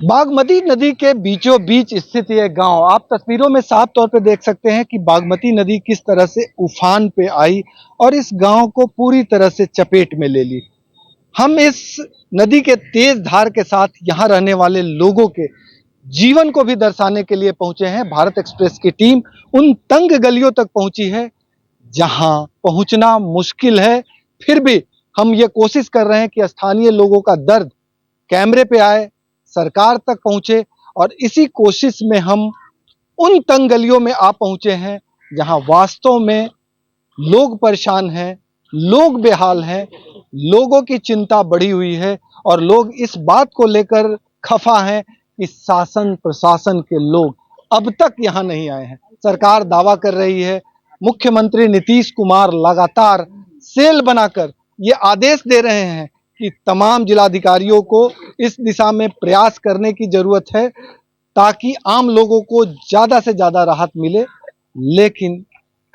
बागमती नदी के बीचों बीच स्थित यह गांव, आप तस्वीरों में साफ तौर पे देख सकते हैं कि बागमती नदी किस तरह से उफान पे आई और इस गांव को पूरी तरह से चपेट में ले ली। हम इस नदी के तेज धार के साथ यहाँ रहने वाले लोगों के जीवन को भी दर्शाने के लिए पहुंचे हैं। भारत एक्सप्रेस की टीम उन तंग गलियों तक पहुंची है जहां पहुंचना मुश्किल है, फिर भी हम ये कोशिश कर रहे हैं कि स्थानीय लोगों का दर्द कैमरे पे आए, सरकार तक पहुंचे। और इसी कोशिश में हम उन तंग गलियों में आ पहुंचे हैं जहां वास्तव में लोग परेशान हैं, लोग बेहाल हैं, लोगों की चिंता बढ़ी हुई है और लोग इस बात को लेकर खफा हैं कि शासन प्रशासन के लोग अब तक यहां नहीं आए हैं। सरकार दावा कर रही है, मुख्यमंत्री नीतीश कुमार लगातार सेल बनाकर ये आदेश दे रहे हैं कि तमाम जिलाधिकारियों को इस दिशा में प्रयास करने की जरूरत है ताकि आम लोगों को ज्यादा से ज्यादा राहत मिले। लेकिन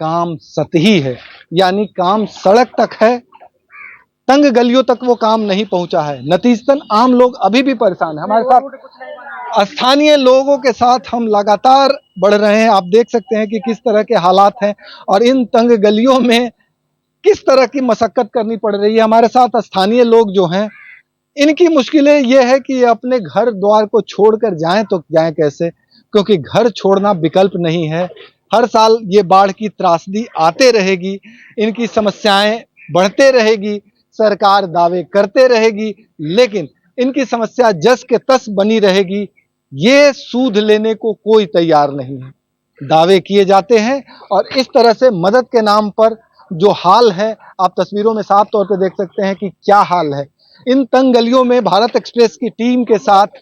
काम सतही है, यानी काम सड़क तक है, तंग गलियों तक वो काम नहीं पहुंचा है। नतीजतन आम लोग अभी भी परेशान हैं। हमारे साथ स्थानीय लोगों के साथ हम लगातार बढ़ रहे हैं। आप देख सकते हैं कि किस तरह के हालात हैं और इन तंग गलियों में किस तरह की मशक्कत करनी पड़ रही है। हमारे साथ स्थानीय लोग जो हैं, इनकी मुश्किलें ये है कि ये अपने घर द्वार को छोड़कर जाएं तो जाएं कैसे, क्योंकि घर छोड़ना विकल्प नहीं है। हर साल ये बाढ़ की त्रासदी आते रहेगी, इनकी समस्याएं बढ़ते रहेगी, सरकार दावे करते रहेगी, लेकिन इनकी समस्या जस के तस बनी रहेगी। ये सूद लेने को कोई तैयार नहीं है। दावे किए जाते हैं और इस तरह से मदद के नाम पर जो हाल है, आप तस्वीरों में साफ तौर पे देख सकते हैं कि क्या हाल है। इन तंग गलियों में भारत एक्सप्रेस की टीम के साथ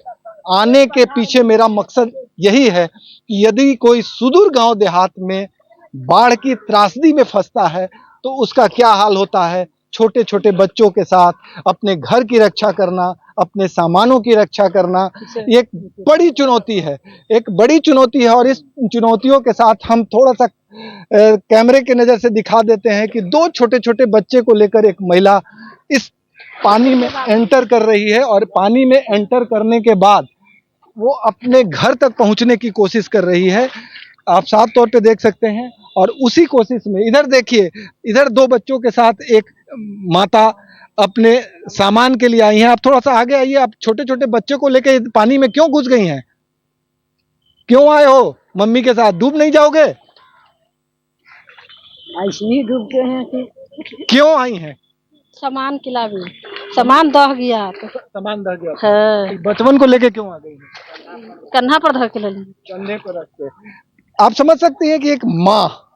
आने के पीछे मेरा मकसद यही है कि यदि कोई सुदूर गांव देहात में बाढ़ की त्रासदी में फंसता है तो उसका क्या हाल होता है। छोटे छोटे बच्चों के साथ अपने घर की रक्षा करना, अपने सामानों की रक्षा करना एक बड़ी चुनौती है, एक बड़ी चुनौती है। और इस चुनौतियों के साथ हम थोड़ा सा कैमरे की नजर से दिखा देते हैं कि दो छोटे छोटे बच्चे को लेकर एक महिला इस पानी में एंटर कर रही है और पानी में एंटर करने के बाद वो अपने घर तक पहुंचने की कोशिश कर रही है। आप साफ तौर पे देख सकते हैं। और उसी कोशिश में इधर देखिए, इधर दो बच्चों के साथ एक माता अपने सामान के लिए आई हैं। आप थोड़ा सा आगे आइए। आप छोटे छोटे बच्चे को लेके पानी में क्यों घुस गई हैं? क्यों आए हो मम्मी के साथ? डूब नहीं जाओगे? ऐसे ही डूब गए हैं कि क्यों आई हैं? सामान खिलावे, सामान दह गया तो सामान दह गया। है, बचपन को लेके क्यों आ गई हैं? कन्हा पर धर के ले ली। कंधे पर रख के। आप समझ सकती हैं कि एक माँ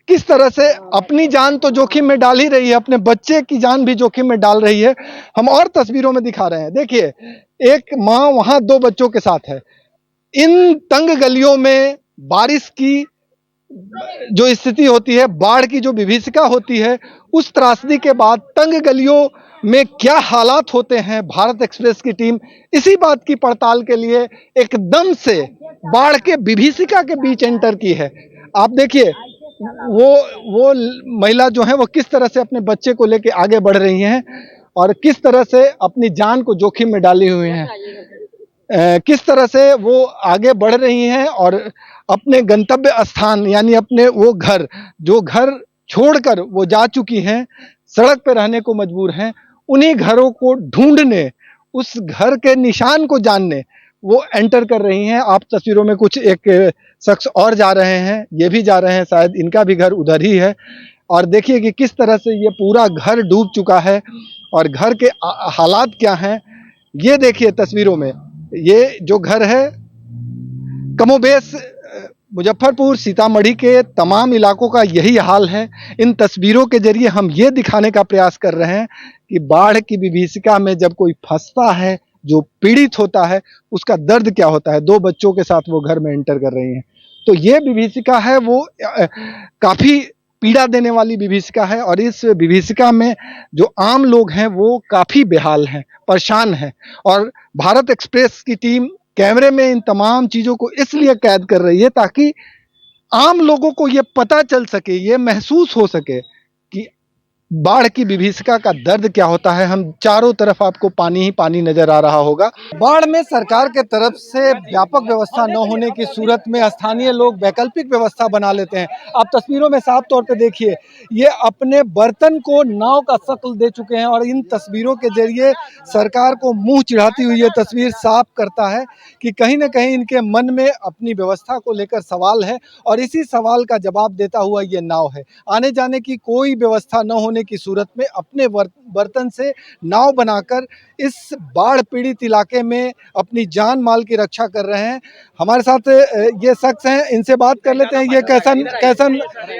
किस तरह से अपनी जान तो जोखिम में डाल ही रही है, अपने बच्चे की जान भी जोखिम में डाल रही है। हम और तस्वीरों में दिखा रहे हैं। देखिए, एक माँ वहां दो बच्चों के साथ है। इन तंग गलियों में बारिश की जो स्थिति होती है, बाढ़ की जो विभीषिका होती है, उस त्रासदी के बाद तंग गलियों में क्या हालात होते हैं, भारत एक्सप्रेस की टीम इसी बात की पड़ताल के लिए एकदम से बाढ़ के विभीषिका के बीच एंटर की है। आप देखिए, वो महिला जो है वो किस तरह से अपने बच्चे को लेके आगे बढ़ रही हैं और किस तरह से अपनी जान को जोखिम में डाली हुई हैं। किस तरह से वो आगे बढ़ रही हैं और अपने गंतव्य स्थान यानी अपने वो घर, जो घर छोड़कर वो जा चुकी हैं, सड़क पर रहने को मजबूर हैं, उन्हीं घरों को ढूंढने, उस घर के निशान को जानने वो एंटर कर रही हैं। आप तस्वीरों में कुछ एक शख्स और जा रहे हैं, ये भी जा रहे हैं, शायद इनका भी घर उधर ही है। और देखिए कि किस तरह से ये पूरा घर डूब चुका है और घर के हालात क्या हैं, ये देखिए तस्वीरों में। ये जो घर है, कमोबेश मुजफ्फरपुर सीतामढ़ी के तमाम इलाकों का यही हाल है। इन तस्वीरों के जरिए हम ये दिखाने का प्रयास कर रहे हैं कि बाढ़ की विभीषिका में जब कोई फंसता है, जो पीड़ित होता है, उसका दर्द क्या होता है। दो बच्चों के साथ वो घर में एंटर कर रही हैं, तो ये विभीषिका है वो काफी पीड़ा देने वाली विभीषिका है। और इस विभीषिका में जो आम लोग हैं वो काफी बेहाल हैं, परेशान हैं। और भारत एक्सप्रेस की टीम कैमरे में इन तमाम चीजों को इसलिए कैद कर रही है ताकि आम लोगों को ये पता चल सके, ये महसूस हो सके कि बाढ़ की विभीषिका का दर्द क्या होता है, हम चारों तरफ आपको पानी ही पानी नजर आ रहा होगा। बाढ़ में सरकार के तरफ से व्यापक व्यवस्था न होने की सूरत में स्थानीय लोग वैकल्पिक व्यवस्था बना लेते हैं। आप तस्वीरों में साफ तौर पे देखिए, ये अपने बर्तन को नाव का शक्ल दे चुके हैं और इन तस्वीरों के जरिए सरकार को मुंह चिढ़ाती हुई ये तस्वीर साफ करता है कि कहीं ना कहीं इनके मन में अपनी व्यवस्था को लेकर सवाल है और इसी सवाल का जवाब देता हुआ ये नाव है। आने जाने की कोई व्यवस्था न होने की सूरत में अपने बर्तन से नाव बनाकर इस बाढ़ पीड़ित इलाके में अपनी जान माल की रक्षा कर रहे हैं। हमारे साथ ये शख्स हैं, इनसे बात कर लेते हैं। ये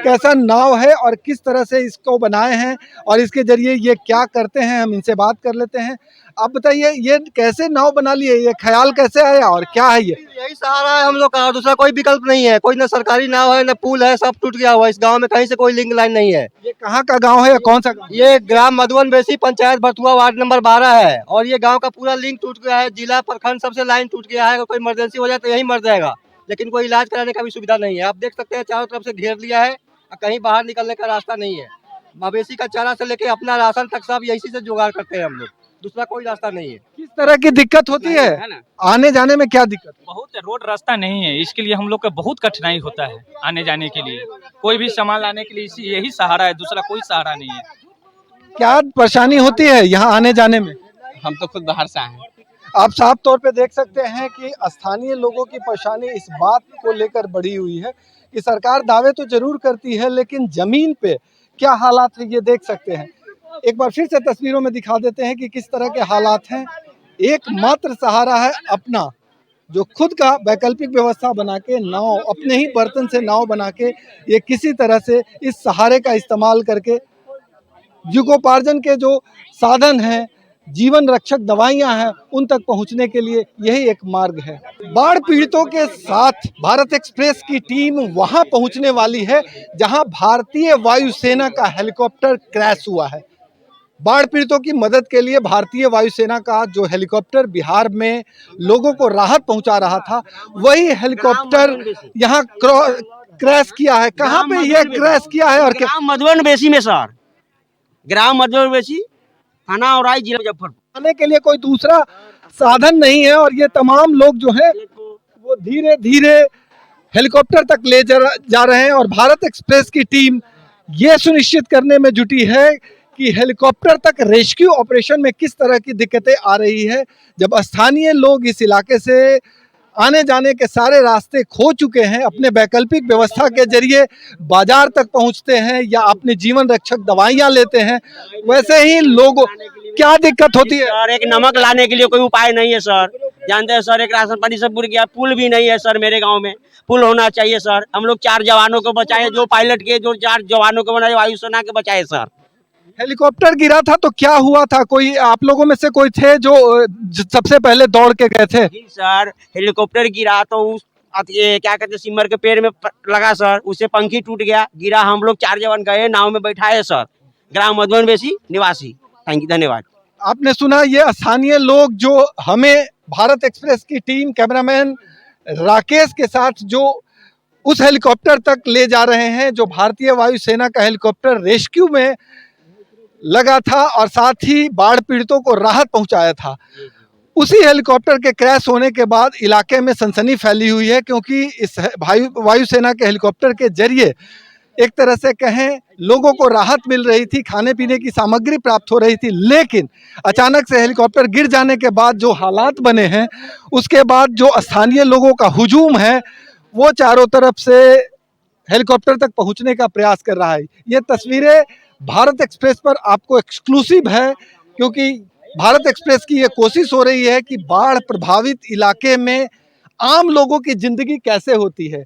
कैसा नाव है और किस तरह से इसको बनाए हैं और इसके जरिए ये क्या करते हैं, हम इनसे बात कर लेते हैं। आप बताइए, ये कैसे नाव बना लिए, ये ख्याल कैसे आया और क्या है ये? यही सहारा है हम लोग का, दूसरा कोई विकल्प नहीं है। कोई ना सरकारी नाव है ना पुल है, सब टूट गया हुआ है। इस गांव में कहीं से कोई लिंक लाइन नहीं है। ये कहाँ का गांव है या कौन सा गांव? ये ग्राम मधुवन बेसी पंचायत बथुआ वार्ड नंबर 12 है और ये गांव का पूरा लिंक टूट गया है। जिला प्रखंड सबसे लाइन टूट गया है। अगर कोई इमरजेंसी हो जाए तो यही मर जाएगा, लेकिन कोई इलाज कराने का भी सुविधा नहीं है। आप देख सकते हैं चारों तरफ से घेर लिया है, कहीं बाहर निकलने का रास्ता नहीं है। मवेशी का चारा से लेके अपना राशन तक सब यही से जुगाड़ करते हैं हम लोग, दूसरा कोई रास्ता नहीं है। किस तरह की दिक्कत होती है ना, आने जाने में? क्या दिक्कत? बहुत रोड रास्ता नहीं है, इसके लिए हम लोग का बहुत कठिनाई होता है आने जाने के लिए। कोई भी सामान लाने के लिए यही सहारा है, दूसरा कोई सहारा नहीं है। क्या परेशानी होती है यहाँ आने जाने में? हम तो खुद बाहर से आए हैं। आप साफ तौर पे देख सकते हैं कि स्थानीय लोगों की परेशानी इस बात को लेकर बढ़ी हुई है कि सरकार दावे तो जरूर करती है, लेकिन जमीन पे क्या हालात है ये देख सकते हैं। एक बार फिर से तस्वीरों में दिखा देते हैं कि किस तरह के हालात हैं। एकमात्र सहारा है अपना, जो खुद का वैकल्पिक व्यवस्था बना के नाव, अपने ही बर्तन से नाव बना के ये किसी तरह से इस सहारे का इस्तेमाल करके जीविकोपार्जन के जो साधन हैं, जीवन रक्षक दवाइयां हैं, उन तक पहुंचने के लिए यही एक मार्ग है। बाढ़ पीड़ितों के साथ भारत एक्सप्रेस की टीम वहां पहुंचने वाली है जहां भारतीय वायुसेना का हेलीकॉप्टर क्रैश हुआ है। बाढ़ पीड़ितों की मदद के लिए भारतीय वायुसेना का जो हेलीकॉप्टर बिहार में लोगों को राहत पहुंचा रहा था, वही हेलीकॉप्टर यहाँ क्रैश किया है। कहाँ पे ये क्रैश किया है और क्या? ग्राम मधुवन बेसी में सर, ग्राम मधुवन बेसी, थाना और जिला मुजफ्फरपुर। आने के लिए कोई दूसरा साधन नहीं है और ये तमाम लोग जो है वो धीरे धीरे हेलीकॉप्टर तक ले जा रहे हैं और भारत एक्सप्रेस की टीम ये सुनिश्चित करने में जुटी है कि हेलीकॉप्टर तक रेस्क्यू ऑपरेशन में किस तरह की दिक्कतें आ रही है। जब स्थानीय लोग इस इलाके से आने जाने के सारे रास्ते खो चुके हैं, अपने वैकल्पिक व्यवस्था के जरिए बाजार तक पहुंचते हैं या अपने जीवन रक्षक दवाइयां लेते हैं, वैसे ही लोगों क्या दिक्कत होती है? सर एक नमक लाने के लिए कोई उपाय नहीं है सर, जानते हैं सर। एक राशन पानी सब बुर गया, पुल भी नहीं है सर। मेरे गांव में पुल होना चाहिए सर। हम लोग 4 जवानों को बचाए, जो पायलट के, जो 4 जवानों को बनाए, वायुसेना के बचाए सर। हेलीकॉप्टर गिरा था तो क्या हुआ था? कोई आप लोगों में से कोई थे जो सबसे पहले दौड़ के गए थे? जी सर, हेलीकॉप्टर गिरा तो उस ये क्या कहते हैं सिमर के पेड़ में लगा सर, उससे पंखी टूट गया, गिरा। हम लोग 4 जवान गए, नाव में बैठाए सर। ग्राम मधुवन बेसी निवासी। थैंक यू, धन्यवाद। आपने सुना, ये स्थानीय लोग जो हमें भारत एक्सप्रेस की टीम कैमरामैन राकेश के साथ जो उस हेलीकॉप्टर तक ले जा रहे हैं, जो भारतीय वायुसेना का हेलीकॉप्टर रेस्क्यू में लगा था और साथ ही बाढ़ पीड़ितों को राहत पहुंचाया था, उसी हेलीकॉप्टर के क्रैश होने के बाद इलाके में सनसनी फैली हुई है, क्योंकि इस वायुसेना के हेलीकॉप्टर के जरिए एक तरह से कहें लोगों को राहत मिल रही थी, खाने पीने की सामग्री प्राप्त हो रही थी। लेकिन अचानक से हेलीकॉप्टर गिर जाने के बाद जो हालात बने हैं, उसके बाद जो स्थानीय लोगों का हुजूम है, वो चारों तरफ से हेलीकॉप्टर तक पहुंचने का प्रयास कर रहा है। ये तस्वीरें भारत एक्सप्रेस पर आपको एक्सक्लूसिव है, क्योंकि भारत एक्सप्रेस की ये कोशिश हो रही है कि बाढ़ प्रभावित इलाके में आम लोगों की जिंदगी कैसे होती है।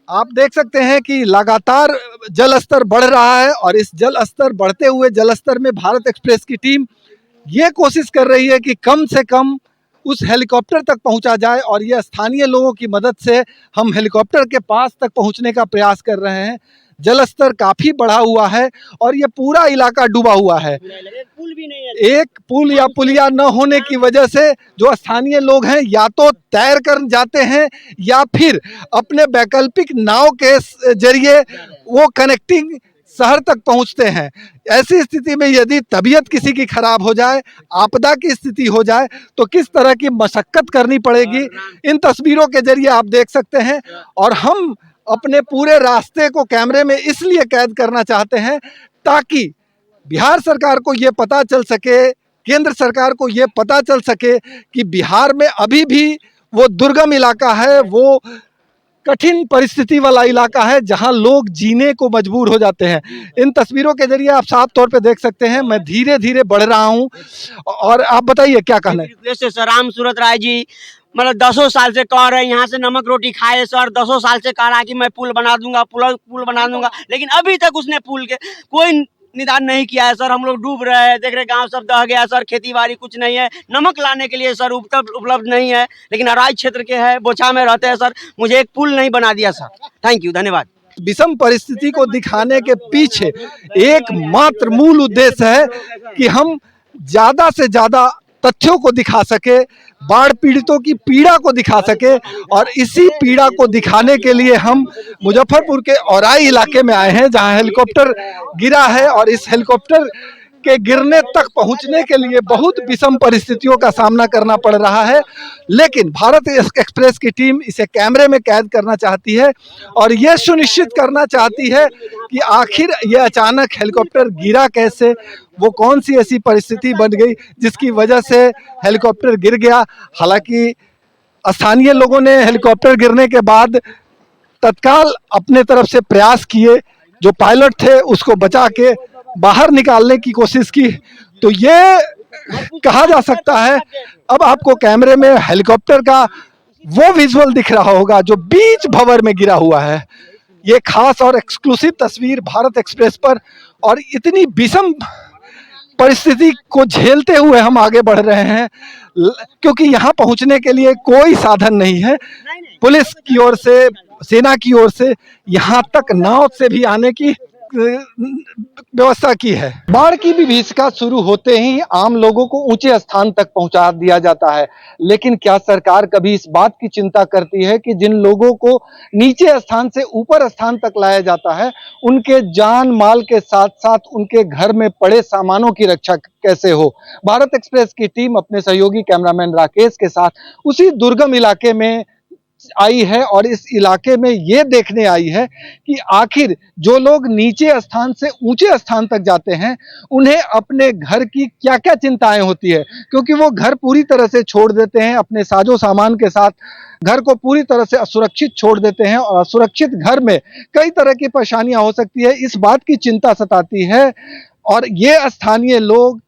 आप देख सकते हैं कि लगातार जल स्तर बढ़ रहा है और इस जल स्तर बढ़ते हुए जल स्तर में भारत एक्सप्रेस की टीम ये कोशिश कर रही है कि कम से कम उस हेलीकॉप्टर तक पहुंचा जाए और ये स्थानीय लोगों की मदद से हम हेलीकॉप्टर के पास तक पहुंचने का प्रयास कर रहे हैं। जल स्तर काफी बढ़ा हुआ है और ये पूरा इलाका डूबा हुआ है। पुल भी नहीं है। एक पुल या पुलिया न होने की वजह से जो स्थानीय लोग हैं या तो तैर कर जाते हैं या फिर अपने वैकल्पिक नाव के जरिए वो कनेक्टिंग शहर तक पहुंचते हैं। ऐसी स्थिति में यदि तबीयत किसी की खराब हो जाए, आपदा की स्थिति हो जाए, तो किस तरह की मशक्कत करनी पड़ेगी, इन तस्वीरों के जरिए आप देख सकते हैं। और हम अपने पूरे रास्ते को कैमरे में इसलिए कैद करना चाहते हैं ताकि बिहार सरकार को ये पता चल सके, केंद्र सरकार को ये पता चल सके कि बिहार में अभी भी वो दुर्गम इलाका है, वो कठिन परिस्थिति वाला इलाका है जहां लोग जीने को मजबूर हो जाते हैं। इन तस्वीरों के जरिए आप साफ तौर पे देख सकते हैं। मैं धीरे धीरे बढ़ रहा हूं और आप बताइए क्या कहना है। जैसे सर राम सूरत राय जी मतलब 10 साल से कह रहे हैं यहाँ से नमक रोटी खाए सर, 10 साल से कह रहा है कि मैं पुल बना दूंगा, पुल बना दूंगा, लेकिन अभी तक उसने पुल के कोई निदान नहीं किया है सर। हम लोग डूब रहे हैं, देख रहे गांव सब दह गया सर, खेती बाड़ी कुछ नहीं है, नमक लाने के लिए सर उपलब्ध नहीं है, लेकिन अराई क्षेत्र के है, बोछा में रहते हैं सर, मुझे एक पुल नहीं बना दिया सर। थैंक यू, धन्यवाद। विषम परिस्थिति को दिखाने के पीछे एकमात्र मूल उद्देश्य है कि हम ज्यादा से ज्यादा तथ्यों को दिखा सके, बाढ़ पीड़ितों की पीड़ा को दिखा सके। और इसी पीड़ा को दिखाने के लिए हम मुजफ्फरपुर के औराई इलाके में आए हैं जहां हेलीकॉप्टर गिरा है और इस हेलीकॉप्टर के गिरने तक पहुंचने के लिए बहुत विषम परिस्थितियों का सामना करना पड़ रहा है। लेकिन भारत एक्सप्रेस की टीम इसे कैमरे में कैद करना चाहती है और यह सुनिश्चित करना चाहती है कि आखिर यह अचानक हेलीकॉप्टर गिरा कैसे, वो कौन सी ऐसी परिस्थिति बन गई जिसकी वजह से हेलीकॉप्टर गिर गया। हालांकि स्थानीय लोगों ने हेलीकॉप्टर गिरने के बाद तत्काल अपने तरफ से प्रयास किए, जो पायलट थे उसको बचा के बाहर निकालने की कोशिश की। तो ये कहा जा सकता है, अब आपको कैमरे में हेलीकॉप्टर का वो विजुअल दिख रहा होगा जो बीच भंवर में गिरा हुआ है। ये खास और एक्सक्लूसिव तस्वीर भारत एक्सप्रेस पर, और इतनी विषम परिस्थिति को झेलते हुए हम आगे बढ़ रहे हैं क्योंकि यहाँ पहुँचने के लिए कोई साधन नहीं है। पुलिस की ओर से, सेना की ओर से यहाँ तक नाव से भी आने की व्यवस्था की है। बाढ़ की विभीषिका शुरू होते ही आम लोगों को ऊंचे स्थान तक पहुंचा दिया जाता है, लेकिन क्या सरकार कभी इस बात की चिंता करती है कि जिन लोगों को नीचे स्थान से ऊपर स्थान तक लाया जाता है, उनके जान माल के साथ साथ उनके घर में पड़े सामानों की रक्षा कैसे हो। भारत एक्सप्रेस की टीम अपने सहयोगी कैमरामैन राकेश के साथ उसी दुर्गम इलाके में आई है और इस इलाके में ये देखने आई है कि आखिर जो लोग नीचे स्थान से ऊंचे स्थान तक जाते हैं उन्हें अपने घर की क्या क्या चिंताएं होती है, क्योंकि वो घर पूरी तरह से छोड़ देते हैं, अपने साजो सामान के साथ घर को पूरी तरह से असुरक्षित छोड़ देते हैं और असुरक्षित घर में कई तरह की परेशानियां हो सकती है, इस बात की चिंता सताती है। और ये स्थानीय लोग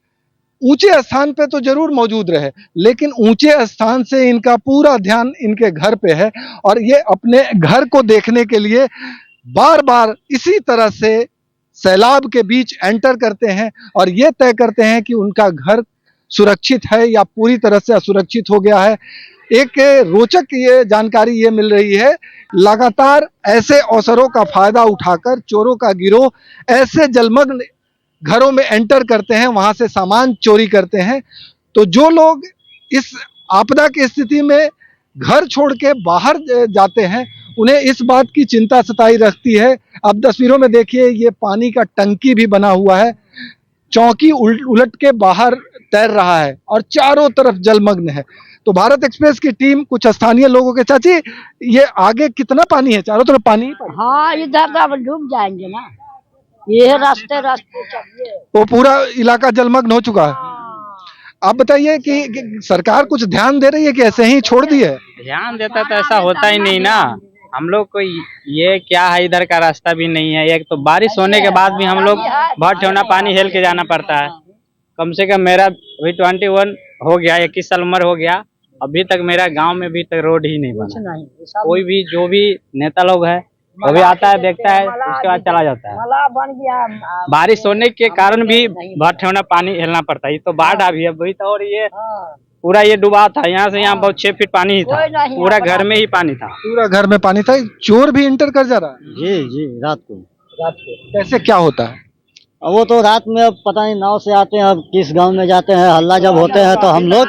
ऊंचे स्थान पे तो जरूर मौजूद रहे, लेकिन ऊंचे स्थान से इनका पूरा ध्यान इनके घर पे है और ये अपने घर को देखने के लिए बार बार इसी तरह से सैलाब के बीच एंटर करते हैं और ये तय करते हैं कि उनका घर सुरक्षित है या पूरी तरह से असुरक्षित हो गया है। एक रोचक ये जानकारी ये मिल रही है, लगातार ऐसे अवसरों का फायदा उठाकर चोरों का गिरोह ऐसे जलमग्न घरों में एंटर करते हैं, वहां से सामान चोरी करते हैं। तो जो लोग इस आपदा की स्थिति में घर छोड़ के बाहर जाते हैं उन्हें इस बात की चिंता सताई रखती है। अब तस्वीरों में देखिए, ये पानी का टंकी भी बना हुआ है, चौकी उलट के बाहर तैर रहा है और चारों तरफ जलमग्न है। तो भारत एक्सप्रेस की टीम कुछ स्थानीय लोगों के, चाची ये आगे कितना पानी है? चारों तरफ पानी? हाँ, इधर तो डूब जाएंगे ना, ये रास्ते चाहिए। वो पूरा इलाका जलमग्न हो चुका है। आप बताइए कि सरकार कुछ ध्यान दे रही है कि ऐसे ही छोड़ दी है? ध्यान देता तो ऐसा होता ही नहीं ना। हम लोग को ये क्या है, इधर का रास्ता भी नहीं है, एक तो बारिश होने के बाद भी हम लोग बहुत ठेवना पानी हेल के जाना पड़ता है। कम से कम मेरा अभी 21 हो गया, 21 साल उम्र हो गया, अभी तक मेरा गांव में भी तक रोड ही नहीं बना। कोई भी जो भी नेता लोग है वो भी आता है, देखता है, उसके बाद चला जाता है। बारिश होने के कारण भी बहुत ठेवना पानी हिलना पड़ता है। ये तो बाढ़ आ भी है अभी तो, और ये पूरा ये डूबा था, यहाँ से यहाँ बहुत 6 फीट पानी ही था, पूरा घर में ही पानी था, पूरा घर में पानी था। चोर भी इंटर कर जा रहा है? जी रात को। कैसे क्या होता है? अब वो तो रात में अब पता नहीं नाव से आते हैं, अब किस गांव में जाते हैं, हल्ला जब होते हैं तो हम लोग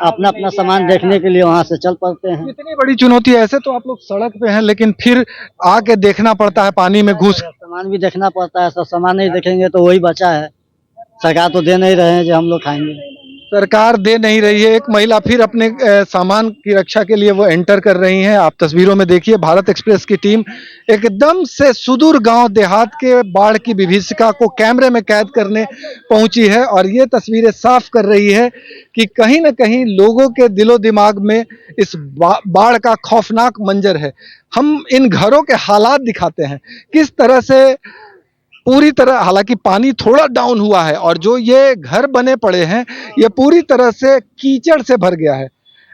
अपना अपना सामान देखने के लिए वहाँ से चल पड़ते हैं। कितनी बड़ी चुनौती है। ऐसे तो आप लोग सड़क पे हैं, लेकिन फिर आके देखना पड़ता है पानी में घुस। सामान भी देखना पड़ता है, सब सामान नहीं देखेंगे तो वही बचा है। सरकार तो दे नहीं रहे हैं जो हम लोग खाएंगे। सरकार दे नहीं रही है। एक महिला फिर अपने सामान की रक्षा के लिए वो एंटर कर रही हैं। आप तस्वीरों में देखिए, भारत एक्सप्रेस की टीम एकदम से सुदूर गांव देहात के बाढ़ की विभीषिका को कैमरे में कैद करने पहुंची है और ये तस्वीरें साफ कर रही है कि कहीं ना कहीं लोगों के दिलो दिमाग में इस बाढ़ का खौफनाक मंजर है। हम इन घरों के हालात दिखाते हैं, किस तरह से पूरी तरह, हालांकि पानी थोड़ा डाउन हुआ है और जो ये घर बने पड़े हैं ये पूरी तरह से कीचड़ से भर गया है।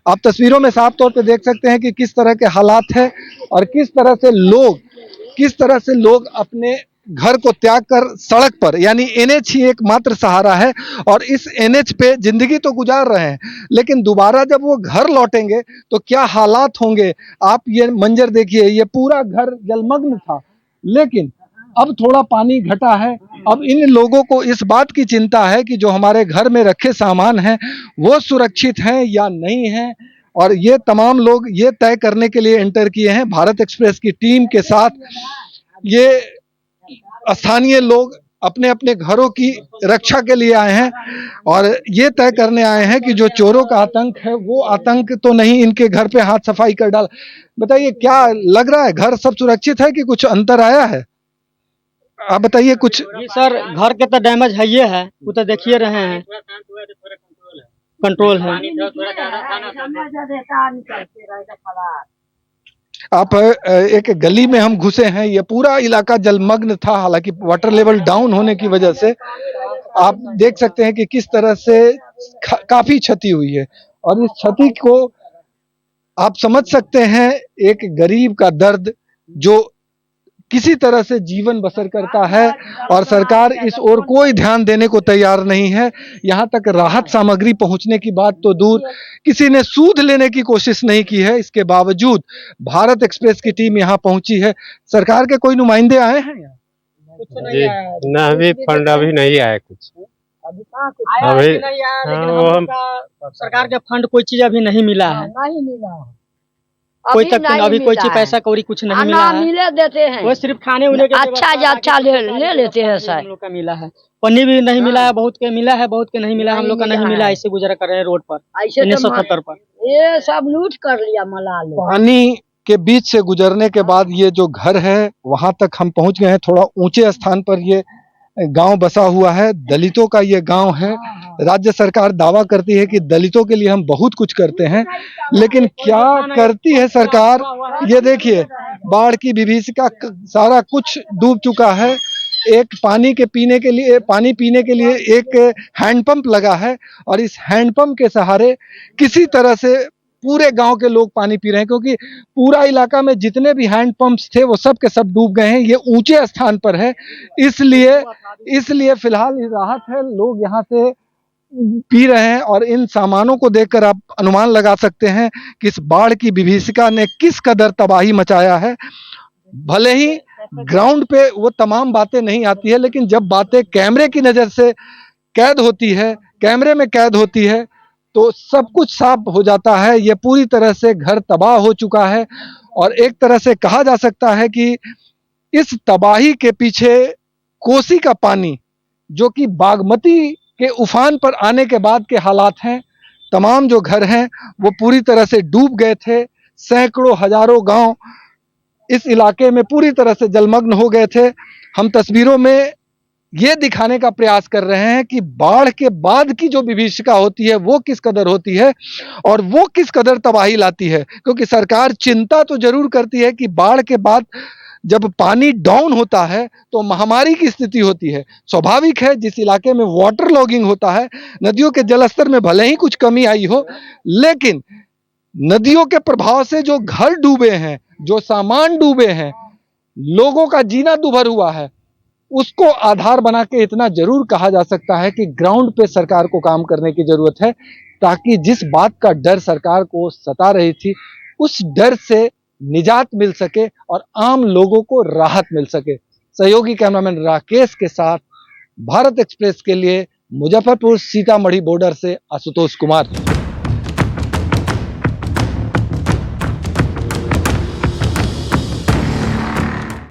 आप तस्वीरों में साफ तौर पे देख सकते हैं कि किस तरह के हालात है और किस तरह से लोग अपने घर को त्याग कर सड़क पर, यानी एनएच ही एकमात्र सहारा है और इस एनएच पे जिंदगी तो गुजार रहे हैं, लेकिन दोबारा जब वो घर लौटेंगे तो क्या हालात होंगे। आप ये मंजर देखिए, ये पूरा घर जलमग्न था, लेकिन अब थोड़ा पानी घटा है। अब इन लोगों को इस बात की चिंता है कि जो हमारे घर में रखे सामान हैं वो सुरक्षित हैं या नहीं हैं, और ये तमाम लोग ये तय करने के लिए एंटर किए हैं। भारत एक्सप्रेस की टीम के साथ ये स्थानीय लोग अपने अपने घरों की रक्षा के लिए आए हैं और ये तय करने आए हैं कि जो चोरों का आतंक है वो आतंक तो नहीं इनके घर पे हाथ सफाई कर डाल। बताइए, क्या लग रहा है, घर सब सुरक्षित है कि कुछ अंतर आया है? आप बताइए कुछ। जी सर, घर के तो डैमेज है, ये है वो तो देखिए रहे हैं, कंट्रोल है। आप एक गली में हम घुसे हैं, ये पूरा इलाका जलमग्न था, हालांकि वाटर लेवल डाउन होने की वजह से आप देख सकते हैं कि किस तरह से काफी क्षति हुई है और इस क्षति को आप समझ सकते हैं। एक गरीब का दर्द जो किसी तरह से जीवन बसर करता है और सरकार इस ओर कोई ध्यान देने को तैयार नहीं है। यहाँ तक राहत सामग्री पहुंचने की बात तो दूर, किसी ने सूद लेने की कोशिश नहीं की है। इसके बावजूद भारत एक्सप्रेस की टीम यहाँ पहुंची है। सरकार के कोई नुमाइंदे आए हैं यहाँ? कुछ नहीं आया है। ना अभी फंड अभी नहीं आया कुछ। अभी नहीं आया, लेकिन हम लोग का सरकार के फंड कोई चीज अभी नहीं मिला है। नहीं मिला, कोई तक अभी कोई चीज पैसा कौड़ी कुछ नहीं मिला है। मिले देते हैं वो सिर्फ खाने उन्हें के अच्छा ले लेते हैं सर। हम लोग का मिला है, पन्नी भी नहीं मिला है, बहुत के मिला है, बहुत के नहीं मिला, हम लोग का नहीं मिला। ऐसे गुजरा कर रहे हैं रोड पर, ऐसे 1977 पर ये सब लूट कर लिया मलाल। पानी के बीच से गुजरने के बाद ये जो घर है वहां तक हम पहुंच गए हैं। थोड़ा ऊंचे स्थान पर ये गांव बसा हुआ है, दलितों का ये गांव है। राज्य सरकार दावा करती है कि दलितों के लिए हम बहुत कुछ करते हैं, लेकिन क्या करती है सरकार? ये देखिए, बाढ़ की विभीषिका, सारा कुछ डूब चुका है। एक पानी पीने के लिए एक हैंडपंप लगा है और इस हैंडपंप के सहारे किसी तरह से पूरे गांव के लोग पानी पी रहे हैं, क्योंकि पूरा इलाका में जितने भी हैंडपंप्स थे वो सब के सब डूब गए हैं। ये ऊंचे स्थान पर है, इसलिए फिलहाल राहत है, लोग यहाँ से पी रहे हैं और इन सामानों को देखकर आप अनुमान लगा सकते हैं कि इस बाढ़ की विभीषिका ने किस कदर तबाही मचाया है। भले ही ग्राउंड पे वो तमाम बातें नहीं आती है, लेकिन जब बातें कैमरे की नजर से कैद होती है, कैमरे में कैद होती है, तो सब कुछ साफ हो जाता है। ये पूरी तरह से घर तबाह हो चुका है और एक तरह से कहा जा सकता है कि इस तबाही के पीछे कोसी का पानी, जो कि बागमती के उफान पर आने के बाद के हालात हैं। तमाम जो घर हैं वो पूरी तरह से डूब गए थे। सैकड़ों हजारों गांव इस इलाके में पूरी तरह से जलमग्न हो गए थे। हम तस्वीरों में ये दिखाने का प्रयास कर रहे हैं कि बाढ़ के बाद की जो विभीषिका होती है वो किस कदर होती है और वो किस कदर तबाही लाती है। क्योंकि सरकार चिंता तो जरूर करती है कि बाढ़ के बाद जब पानी डाउन होता है तो महामारी की स्थिति होती है। स्वाभाविक है, जिस इलाके में वाटर लॉगिंग होता है, नदियों के जलस्तर में भले ही कुछ कमी आई हो, लेकिन नदियों के प्रभाव से जो घर डूबे हैं, जो सामान डूबे हैं, लोगों का जीना दुभर हुआ है, उसको आधार बना के इतना जरूर कहा जा सकता है कि ग्राउंड पे सरकार को काम करने की जरूरत है, ताकि जिस बात का डर सरकार को सता रही थी उस डर से निजात मिल सके और आम लोगों को राहत मिल सके। सहयोगी कैमरामैन राकेश के साथ भारत एक्सप्रेस के लिए मुजफ्फरपुर सीतामढ़ी बॉर्डर से आशुतोष कुमार।